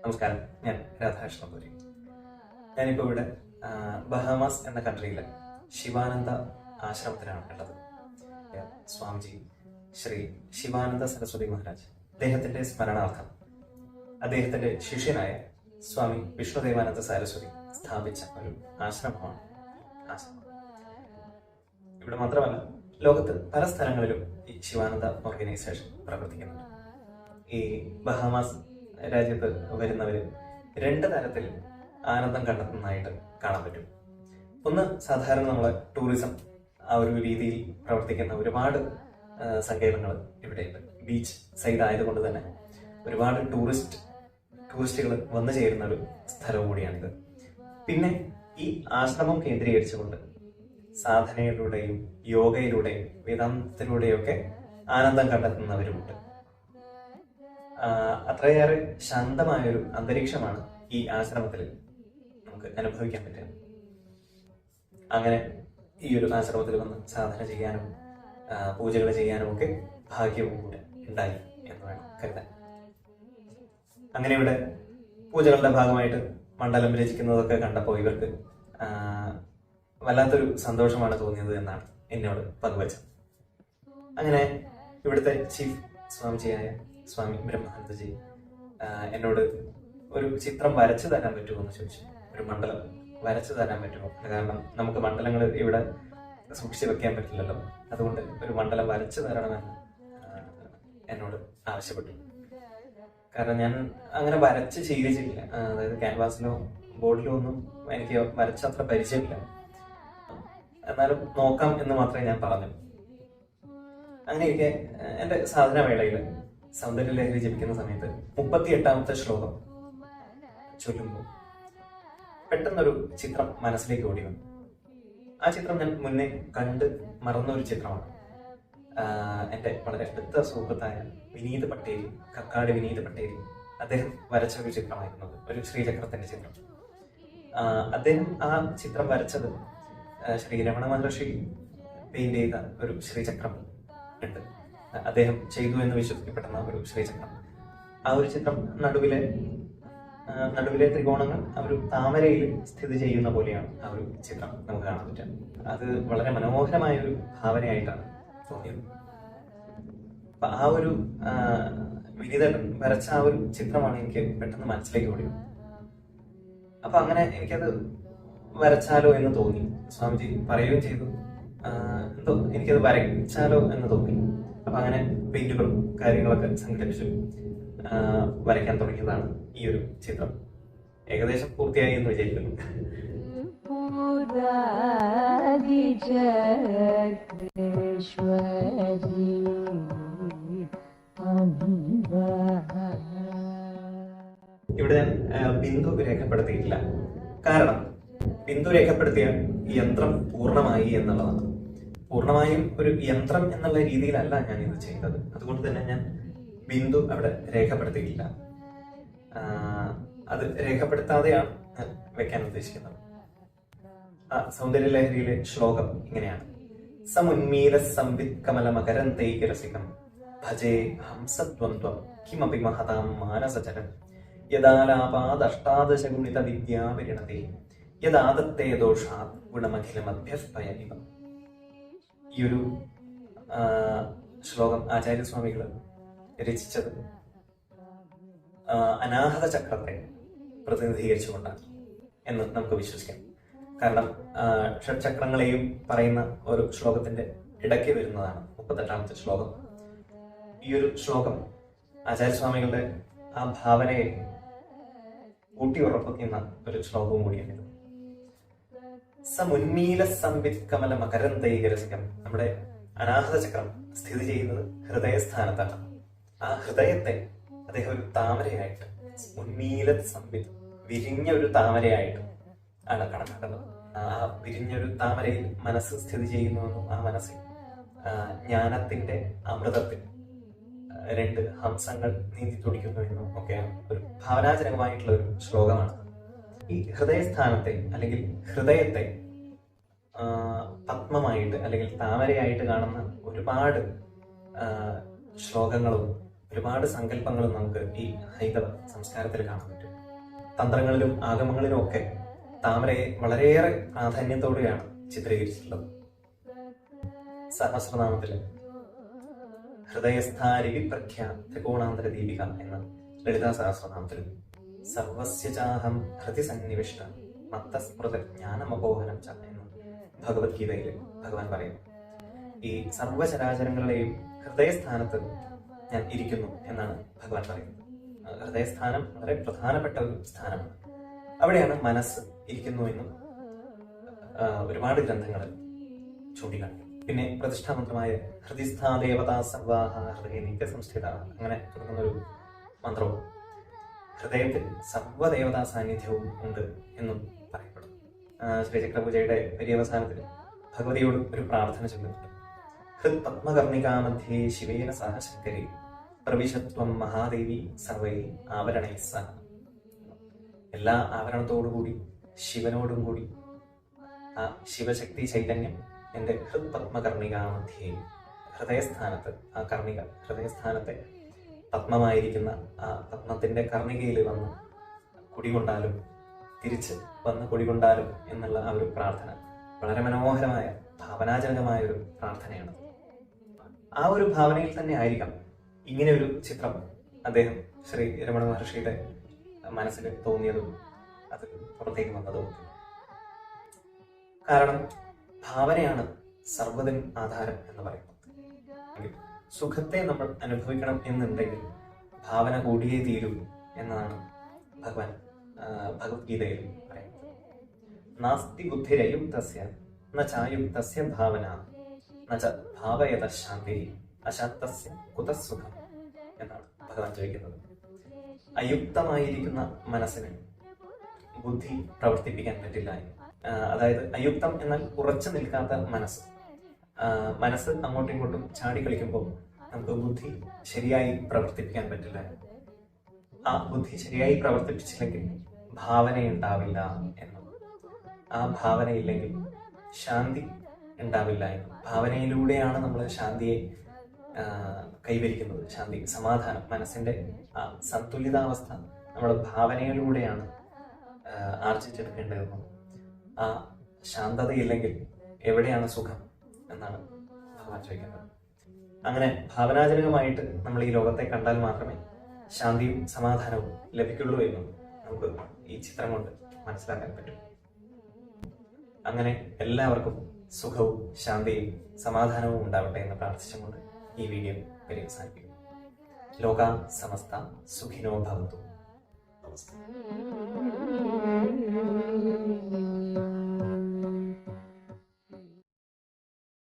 നമസ്കാരം, ഞാൻ രാധാകൃഷ്ണപുരി. ഞാനിപ്പോൾ ഇവിടെ ബഹാമാസ് എന്ന കൺട്രിയിലെ ശിവാനന്ദ ആശ്രമത്തിലാണ് ഉള്ളത്. സ്വാമിജി ശ്രീ ശിവാനന്ദ സരസ്വതി മഹാരാജ്, അദ്ദേഹത്തിന്റെ സ്മരണാർത്ഥം അദ്ദേഹത്തിന്റെ ശിഷ്യനായ സ്വാമി വിഷ്ണുദേവാനന്ദ സരസ്വതി സ്ഥാപിച്ച ഒരു ആശ്രമമാണ്. ഇവിടെ മാത്രമല്ല, ലോകത്ത് പല സ്ഥലങ്ങളിലും ഈ ശിവാനന്ദ ഓർഗനൈസേഷൻ പ്രവർത്തിക്കുന്നുണ്ട്. ഈ ബഹാമാസ് രാജ്യത്ത് വരുന്നവർ രണ്ട് തരത്തിൽ ആനന്ദം കണ്ടെത്തുന്നതായിട്ട് കാണാൻ പറ്റും. ഒന്ന്, സാധാരണ നമ്മളെ ടൂറിസം ആ ഒരു രീതിയിൽ പ്രവർത്തിക്കുന്ന ഒരുപാട് സങ്കേതങ്ങൾ ഇവിടെയുണ്ട്. ബീച്ച് സൈഡ് ആയതുകൊണ്ട് തന്നെ ഒരുപാട് ടൂറിസ്റ്റുകൾ വന്നു ചേരുന്ന ഒരു സ്ഥലവും കൂടിയാണിത്. പിന്നെ ഈ ആശ്രമം കേന്ദ്രീകരിച്ചുകൊണ്ട് സാധനയിലൂടെയും യോഗയിലൂടെയും വേദാന്തത്തിലൂടെയും ഒക്കെ ആനന്ദം കണ്ടെത്തുന്നവരുമുണ്ട്. അത്രയേറെ ശാന്തമായൊരു അന്തരീക്ഷമാണ് ഈ ആശ്രമത്തിൽ നമുക്ക് അനുഭവിക്കാൻ പറ്റുക. അങ്ങനെ ഈ ഒരു ആശ്രമത്തിൽ വന്ന് സാധന ചെയ്യാനും പൂജകൾ ചെയ്യാനും ഒക്കെ ഭാഗ്യവും കൂടെ ഉണ്ടായി എന്ന് വേണം കരുതാൻ. അങ്ങനെ ഇവിടെ പൂജകളുടെ ഭാഗമായിട്ട് മണ്ഡലം രചിക്കുന്നതൊക്കെ കണ്ടപ്പോൾ ഇവർക്ക് വല്ലാത്തൊരു സന്തോഷമാണ് തോന്നിയത് എന്നാണ് എന്നോട് പങ്കുവച്ചത്. അങ്ങനെ ഇവിടുത്തെ ചീഫ് സ്വാമിജിയായ സ്വാമി ബ്രഹ്മാനന്ദജി എന്നോട് ഒരു ചിത്രം വരച്ചു തരാൻ പറ്റുമോ എന്ന് ചോദിച്ചു. ഒരു മണ്ഡലം വരച്ചു തരാൻ പറ്റുമോ? കാരണം നമുക്ക് മണ്ഡലങ്ങൾ ഇവിടെ സൂക്ഷിച്ചു വെക്കാൻ പറ്റില്ലല്ലോ, അതുകൊണ്ട് ഒരു മണ്ഡലം വരച്ചു തരണമെന്ന് എന്നോട് ആവശ്യപ്പെട്ടു. കാരണം ഞാൻ അങ്ങനെ വരച്ച് ശീലിച്ചിട്ടില്ല. അതായത് ക്യാൻവാസിലോ ബോർഡിലോ ഒന്നും എനിക്ക് വരച്ചത്ര പരിചയമില്ല. എന്നാലും നോക്കാം എന്ന് മാത്രമേ ഞാൻ പറഞ്ഞു. അങ്ങനെ എനിക്ക് എൻ്റെ സാധന വേളയിൽ സൗന്ദര്യലഹരി ജപിക്കുന്ന സമയത്ത് 38ാമത്തെ ശ്ലോകം ചൊല്ലുമ്പോൾ പെട്ടെന്നൊരു ചിത്രം മനസ്സിലേക്ക് ഓടി വന്നു. ആ ചിത്രം ഞാൻ മുന്നേ കണ്ട് മറന്ന ഒരു ചിത്രമാണ്. എൻ്റെ വളരെ അടുത്ത സുഹൃത്തായ വിനീത് പട്ടേരി, കക്കാട് വിനീത് പട്ടേരി, അദ്ദേഹം വരച്ച ഒരു ചിത്രമായിരുന്നു. ഒരു ശ്രീചക്രത്തിന്റെ ചിത്രം. അദ്ദേഹം ആ ചിത്രം വരച്ചത് ശ്രീ രമണ മഹർഷി പെയിന്റ് ചെയ്ത ഒരു ശ്രീചക്രം ഉണ്ട്. അദ്ദേഹം ചെയ്തു എന്ന് വിശ്വസിക്കപ്പെടുന്ന ഒരു ശ്രീചക്രം. ആ ഒരു ചിത്രം നടുവിലെ ത്രികോണങ്ങൾ ആ ഒരു താമരയിൽ സ്ഥിതി ചെയ്യുന്ന പോലെയാണ് ആ ഒരു ചിത്രം നമുക്ക് കാണാൻ പറ്റുക. അത് വളരെ മനോഹരമായ ഒരു ഭാവനയായിട്ടാണ് തോന്നിയത്. അപ്പൊ ആ ഒരു വിനീതൻ വരച്ച ആ ഒരു ചിത്രമാണ് എനിക്ക് പെട്ടെന്ന് മനസ്സിലേക്ക് ഓടിയത്. അപ്പൊ അങ്ങനെ എനിക്കത് വരച്ചാലോ എന്ന് തോന്നി. സ്വാമിജി പറയുകയും ചെയ്തു, എന്തോ എനിക്കത് വരച്ചാലോ എന്ന് തോന്നി. അപ്പൊ അങ്ങനെ പെയിന്റുകളും കാര്യങ്ങളൊക്കെ സംഘടിപ്പിച്ചു വരയ്ക്കാൻ തുടങ്ങിയതാണ് ഈ ഒരു ചിത്രം. ഏകദേശം പൂർത്തിയായി എന്ന് വിചാരിക്കുന്നു. ഇവിടെ ഞാൻ ബിന്ദു രേഖപ്പെടുത്തിയിട്ടില്ല. കാരണം ബിന്ദു രേഖപ്പെടുത്തിയ യന്ത്രം പൂർണ്ണമായി എന്നുള്ളതാണ്. പൂർണ്ണമായും ഒരു യന്ത്രം എന്നുള്ള രീതിയിലല്ല ഞാൻ ഇത് ചെയ്തത്. അതുകൊണ്ട് തന്നെ ഞാൻ ബിന്ദു അവിടെ രേഖപ്പെടുത്തിയിട്ടില്ല. അത് രേഖപ്പെടുത്താതെയാണ് ഞാൻ വെക്കാൻ ഉദ്ദേശിക്കുന്നത്. സൗന്ദര്യലഹരിയിലെ ശ്ലോകം ഇങ്ങനെയാണ്: സമുന്മീല സംവിത് കമല മകരന്തൈകരസികം ഭജേ ഹംസദ്വന്ദ്വം കിമപി മഹതാം മാനസചരം യദാലാപാദഷ്ടാദശ ഗുണിത വിദ്യാവിരണതേ യദാദത്തേ ദോഷാത് ഗുണമഖിലമഭ്യസ്പയ ഇവ. ഈ ഒരു ശ്ലോകം ആചാര്യസ്വാമികൾ രചിച്ചത് അനാഹത ചക്രത്തെ പ്രതിനിധീകരിച്ചുകൊണ്ടാണ് എന്ന് നമുക്ക് വിശ്വസിക്കാം. കാരണം ഷഡ്ചക്രങ്ങളെയും പറയുന്ന ഒരു ശ്ലോകത്തിന്റെ ഇടയ്ക്ക് വരുന്നതാണ് 38ാമത്തെ ശ്ലോകം. ഈ ഒരു ശ്ലോകം ആചാര്യസ്വാമികളുടെ ആ ഭാവനയെ ഊട്ടി ഉറപ്പിക്കുന്ന ഒരു ശ്ലോകവും കൂടിയാണിത്. സമുന്മീല സംവിത് കമല മകരന്തൈകരസികം. നമ്മുടെ അനാഹത ചക്രം സ്ഥിതി ചെയ്യുന്നത് ഹൃദയസ്ഥാനത്താണ്. ആ ഹൃദയത്തെ അദ്ദേഹം ഒരു താമരയായിട്ട്, ഉന്മീല സംവിത്, വിരിഞ്ഞ ഒരു താമരയായിട്ട് ആണ് കണക്കാക്കുന്നത്. ആ വിരിഞ്ഞൊരു താമരയിൽ മനസ്സ് സ്ഥിതി ചെയ്യുന്നുവെന്നും ആ മനസ്സിൽ ജ്ഞാനത്തിന്റെ അമൃതത്തിൽ 2 ഹംസങ്ങൾ നീന്തി തുടിക്കുന്നു എന്നും ഒക്കെയാണ് ഒരു ഭാവനാജനകമായിട്ടുള്ള ഒരു ശ്ലോകമാണ്. ഈ ഹൃദയസ്ഥാനത്തെ അല്ലെങ്കിൽ ഹൃദയത്തെ പത്മമായിട്ട് അല്ലെങ്കിൽ താമരയായിട്ട് കാണുന്ന ഒരുപാട് ശ്ലോകങ്ങളും ഒരുപാട് സങ്കല്പങ്ങളും നമുക്ക് ഈ ഹൈന്ദവ സംസ്കാരത്തിൽ കാണാൻ പറ്റും. തന്ത്രങ്ങളിലും ആഗമങ്ങളിലും ഒക്കെ താമരയെ വളരെയേറെ പ്രാധാന്യത്തോടെയാണ് ചിത്രീകരിച്ചിട്ടുള്ളത്. സഹസ്രനാമത്തില് ഹൃദയസ്ഥാരികി പ്രഖ്യാ ത്രികോണാന്തര ദീപിക എന്ന ലളിതാ സഹസ്രനാമത്തിൽ സർവസ്യ ചാഹം ഹൃദി സന്നിവിഷ്ട മത്തസ്മൃത ജ്ഞാനമപോഹനം ച എന്ന് ഭഗവത്ഗീതയിൽ ഭഗവാൻ പറയുന്നു. ഈ സർവചരാചരങ്ങളുടെയും ഹൃദയസ്ഥാനത്ത് ഞാൻ ഇരിക്കുന്നു എന്നാണ് ഭഗവാൻ പറയുന്നത്. ഹൃദയസ്ഥാനം വളരെ പ്രധാനപ്പെട്ട ഒരു സ്ഥാനമാണ്. അവിടെയാണ് മനസ്സ് ഇരിക്കുന്നു എന്നും ഒരുപാട് ഗ്രന്ഥങ്ങൾ ചൂണ്ടിക്കാണിക്കും. പിന്നെ പ്രതിഷ്ഠാമന്ത്രമായ ഹൃദിസ്ഥാ ദേവതാ സർവാഹ ഹൃദയ നിത്യസംസ്ഥിത അങ്ങനെ തുടങ്ങുന്ന ഒരു മന്ത്രവും ഹൃദയത്തിൽ സർവ്വദേവതാ സാന്നിധ്യവും ഉണ്ട് എന്നും പറയപ്പെടും. ശ്രീചക്രപൂജയുടെ പര്യവസാനത്തിൽ ഭഗവതിയോട് ഒരു പ്രാർത്ഥന ചൊല്ലുന്നുണ്ട്. ഹൃത് പത്മകർണികാമധ്യേ ശിവേന സഹ ശങ്കരി പ്രവിശത്വം മഹാദേവി സർവൈ ആവരണൈ സഹ. എല്ലാ ആവരണത്തോടുകൂടി ശിവനോടും കൂടി ആ ശിവശക്തി ചൈതന്യം എൻ്റെ ഹൃത് പത്മകർണികാമധ്യേ ഹൃദയസ്ഥാനത്ത്, ആ കർണിക ഹൃദയസ്ഥാനത്തെ പത്മമായിരിക്കുന്ന ആ പത്മത്തിന്റെ കർണികയിൽ വന്ന് കുടികൊണ്ടാലും തിരിച്ച് വന്ന് കുടികൊണ്ടാലും എന്നുള്ള ആ ഒരു പ്രാർത്ഥന വളരെ മനോഹരമായ ഭാവനാജനകമായ ഒരു പ്രാർത്ഥനയാണ്. ആ ഒരു ഭാവനയിൽ തന്നെ ആയിരിക്കാം ഇങ്ങനെ ഒരു ചിത്രം അദ്ദേഹം ശ്രീ രമണ മഹർഷിയുടെ മനസ്സിൽ തോന്നിയതും അത് പുറത്തേക്ക് വന്നതും. കാരണം ഭാവനയാണ് സർവ്വതിനും ആധാരം എന്ന് പറയുന്നത്. സുഖത്തെ നമ്മൾ അനുഭവിക്കണം എന്നുണ്ടെങ്കിൽ ഭാവന കൂടിയേ തീരൂ എന്നതാണ് ഭഗവാൻ ഭഗവത്ഗീതയിൽ പറയുന്നത്. നാസ്തി ബുദ്ധിരയുക്തസ്യ ന ചായുക്തസ്യ ഭാവന ന ച ഭാവയത ശാന്തി അശാന്തസ്യ കുതഃ സുഖം എന്നാണ് ഭഗവാൻ ചോദിക്കുന്നത്. അയുക്തമായിരിക്കുന്ന മനസ്സിന് ബുദ്ധി പ്രവർത്തിപ്പിക്കാൻ പറ്റില്ല എന്ന്. അതായത് അയുക്തം എന്നാൽ ഉറച്ചു നിൽക്കാത്ത മനസ്സ്. മനസ്സ് അങ്ങോട്ടും ഇങ്ങോട്ടും ചാടി കളിക്കുമ്പോൾ നമുക്ക് ബുദ്ധി ശരിയായി പ്രവർത്തിപ്പിക്കാൻ പറ്റില്ല. ആ ബുദ്ധി ശരിയായി പ്രവർത്തിപ്പിച്ചില്ലെങ്കിൽ ഭാവന ഉണ്ടാവില്ല എന്നും, ആ ഭാവനയില്ലെങ്കിൽ ശാന്തി ഉണ്ടാവില്ല എന്നും. ഭാവനയിലൂടെയാണ് നമ്മൾ ശാന്തിയെ കൈവരിക്കുന്നത്. ശാന്തി, സമാധാനം, മനസ്സിന്റെ ആ സന്തുലിതാവസ്ഥ നമ്മൾ ഭാവനയിലൂടെയാണ് ആർജിച്ചെടുക്കേണ്ടതെന്നും. ആ ശാന്തതയില്ലെങ്കിൽ എവിടെയാണ് സുഖം എന്നാണ് ഭഗവാൻ ചോദിക്കുന്നത്. അങ്ങനെ ഭാവനാജനകമായിട്ട് നമ്മൾ ഈ ലോകത്തെ കണ്ടാൽ മാത്രമേ ശാന്തിയും സമാധാനവും ലഭിക്കുള്ളൂ എന്നും നമുക്ക് ഈ ചിത്രം കൊണ്ട് മനസ്സിലാക്കാൻ പറ്റും. അങ്ങനെ എല്ലാവർക്കും സുഖവും ശാന്തിയും സമാധാനവും ഉണ്ടാവട്ടെ എന്ന് പ്രാർത്ഥിച്ചുകൊണ്ട് ഈ വീഡിയോ പര്യവസാനിപ്പിക്കുന്നു. ലോകാ സമസ്ത സുഖിനോ ഭവന്തു. നമസ്കാരം.